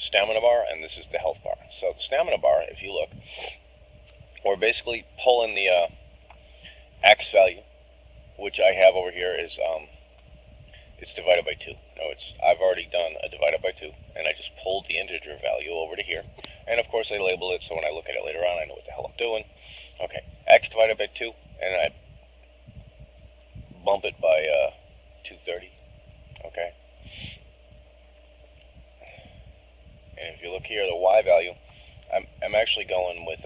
stamina bar, and this is the health bar. So the stamina bar, if you look, we're basically pulling the X value, which I have over here is it's divided by 2. No, I've already done a divided by 2, and I just pulled the integer value over to here. And of course I label it, so when I look at it later on, I know what the hell I'm doing. Okay, X divided by 2, and I bump it by 230. Okay. And if you look here, the Y value, I'm actually going with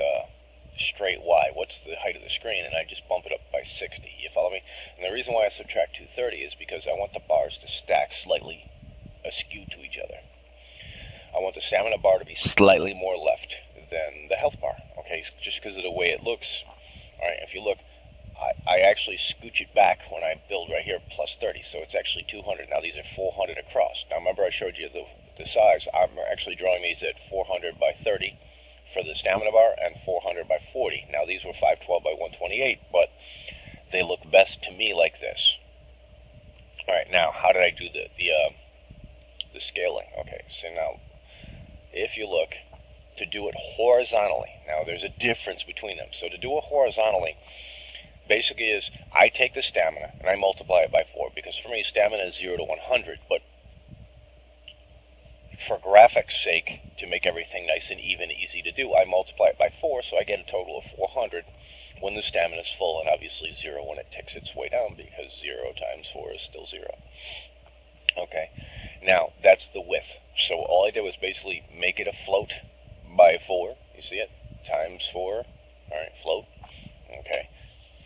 straight Y. What's the height of the screen? And I just bump it up by 60. You follow me? And the reason why I subtract 230 is because I want the bars to stack slightly askew to each other. I want the stamina bar to be slightly more left than the health bar. Okay, just because of the way it looks. All right, if you look, I actually scooch it back when I build right here plus 30, so it's actually 200. Now these are 400 across. Now remember I showed you the size. I'm actually drawing these at 400 by 30 for the stamina bar and 400 by 40. Now these were 512 by 128, but they look best to me like this. All right, now how did I do the scaling? Okay, so now if you look, to do it horizontally, now there's a difference between them. So to do it horizontally, basically is I take the stamina and I multiply it by 4, because for me stamina is 0 to 100, but for graphics sake, to make everything nice and even, easy to do, I multiply it by 4, so I get a total of 400 when the stamina is full, and obviously 0 when it ticks its way down, because 0 times 4 is still 0. Okay, now that's the width. So all I did was basically make it a float by 4, you see it, times 4, all right, float, okay,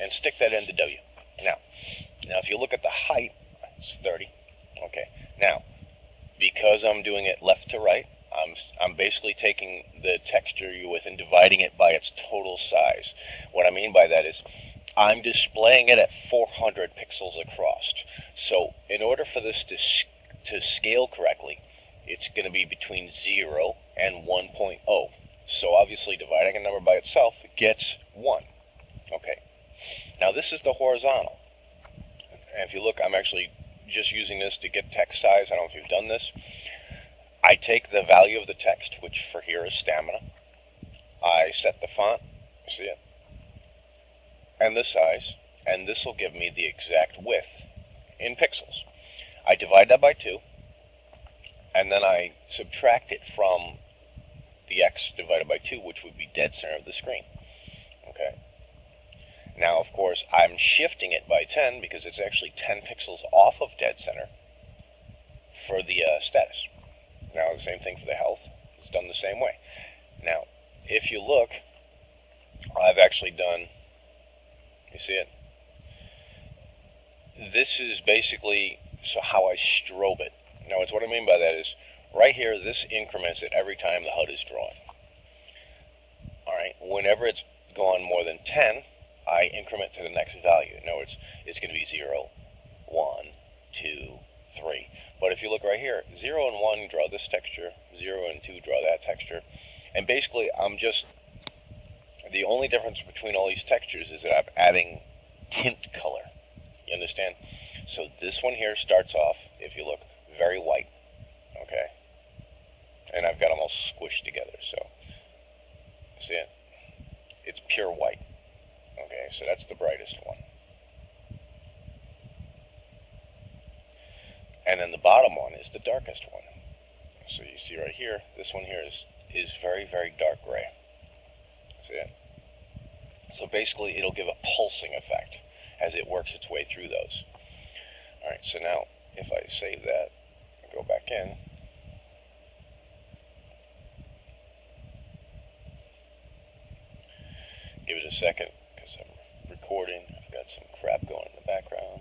and stick that into W. Now if you look at the height, it's 30, okay. Now, because I'm doing it left to right, I'm basically taking the texture you're with and dividing it by its total size. What I mean by that is I'm displaying it at 400 pixels across. So in order for this to scale correctly, it's going to be between 0 and 1.0. So obviously dividing a number by itself gets 1. Okay. Now this is the horizontal. And if you look, I'm actually just using this to get text size. I don't know if you've done this. I take the value of the text, which for here is stamina. I set the font, you see it, and the size, and this will give me the exact width in pixels. I divide that by 2, and then I subtract it from the X divided by 2, which would be dead center of the screen. Okay. Now, of course, I'm shifting it by 10 because it's actually 10 pixels off of dead center for the status. Now, the same thing for the health. It's done the same way. Now, if you look, I've actually done, you see it? This is basically how I strobe it. Now, what I mean by that is, right here, this increments it every time the HUD is drawn. All right, whenever it's gone more than 10, I increment to the next value. In other words, it's going to be 0, 1, 2, 3. But if you look right here, 0 and 1 draw this texture, 0 and 2 draw that texture. And basically, the only difference between all these textures is that I'm adding tint color. You understand? So this one here starts off, if you look, very white. Okay? And I've got them all squished together, so, see it? It's pure white. Okay, so that's the brightest one. And then the bottom one is the darkest one. So you see right here, this one here is very, very dark gray. See it? So basically it'll give a pulsing effect as it works its way through those. Alright, so now if I save that and go back in, give it a second because I'm recording. I've got some crap going in the background.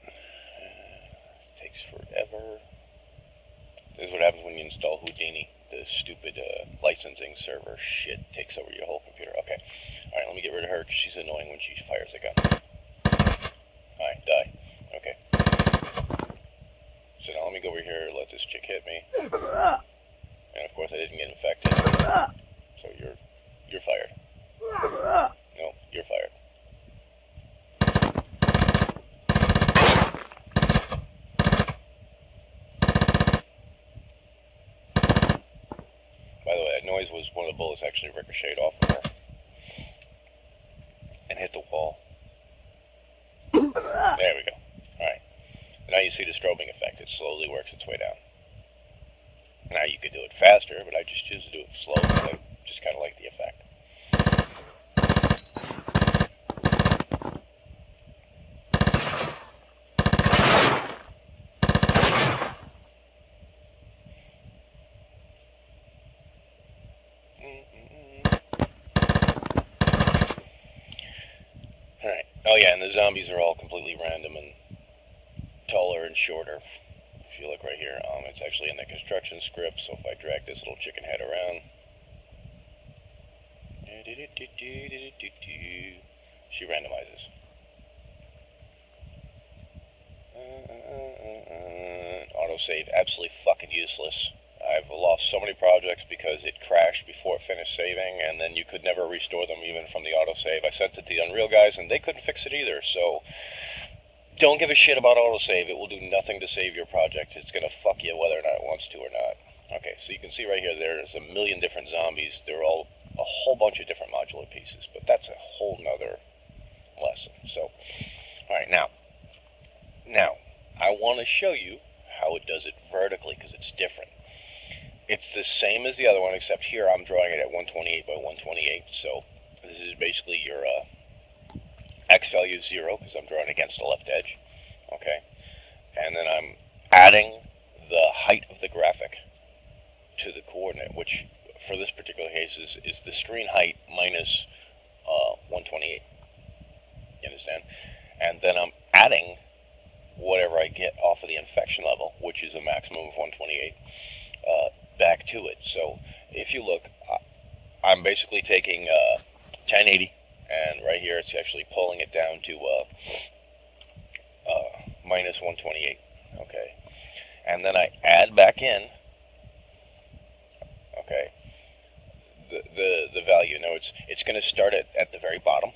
It takes forever. This is what happens when you install Houdini. The stupid licensing server shit takes over your whole computer. Okay. Alright, let me get rid of her because she's annoying when she fires a gun. Alright, die. Okay. So now let me go over here, let this chick hit me. And of course I didn't get infected. So you're fired. No, you're fired. noise was one of the bullets actually ricocheted off of her and hit the wall. There we go. Alright. Now you see the strobing effect. It slowly works its way down. Now you could do it faster, but I just choose to do it slow because I just kind of like the effect. Alright. Oh yeah, and the zombies are all completely random and taller and shorter. If you look right here, it's actually in the construction script, so if I drag this little chicken head around, she randomizes. Autosave, absolutely fucking useless. I've lost so many projects because it crashed before it finished saving, and then you could never restore them even from the autosave. I sent it to the Unreal guys, and they couldn't fix it either, so don't give a shit about autosave. It will do nothing to save your project. It's going to fuck you whether or not it wants to or not. Okay, so you can see right here, there's a million different zombies. They're all a whole bunch of different modular pieces, but that's a whole nother lesson. So, alright, now, I want to show you how it does it vertically, because it's different. It's the same as the other one, except here I'm drawing it at 128 by 128, so this is basically your X value is 0, because I'm drawing against the left edge, okay? And then I'm adding the height of the graphic to the coordinate, which for this particular case is the screen height minus 128, you understand? And then I'm adding whatever I get off of the infection level, which is a maximum of 128, back to it. So if you look, I'm basically taking 1080, and right here it's actually pulling it down to minus 128, okay? And then I add back in, okay, the value. Now it's going to start at the very bottom,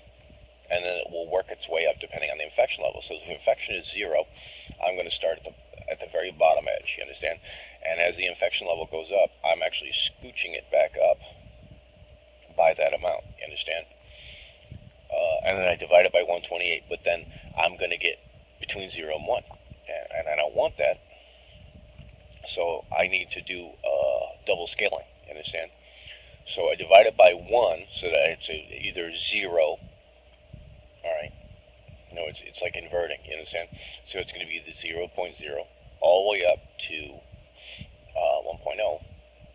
and then it will work its way up depending on the infection level. So if the infection is 0, I'm going to start at the very bottom edge, you understand? And as the infection level goes up, I'm actually scooching it back up by that amount, you understand? And then I divide it by 128, but then I'm going to get between 0 and 1. And I don't want that, so I need to do double scaling, you understand? So I divide it by 1 so that it's either 0, alright? No, it's like inverting, you understand? So it's going to be the 0.0 all the way up to 1.0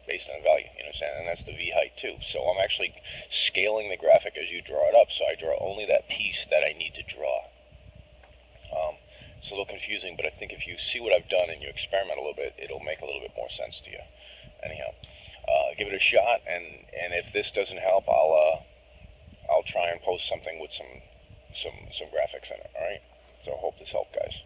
based on value, you understand? And that's the V height too. So I'm actually scaling the graphic as you draw it up, so I draw only that piece that I need to draw. It's a little confusing, but I think if you see what I've done and you experiment a little bit, it'll make a little bit more sense to you. Anyhow, give it a shot, and if this doesn't help, I'll try and post something with some graphics in it. All right. So I hope this helped, guys.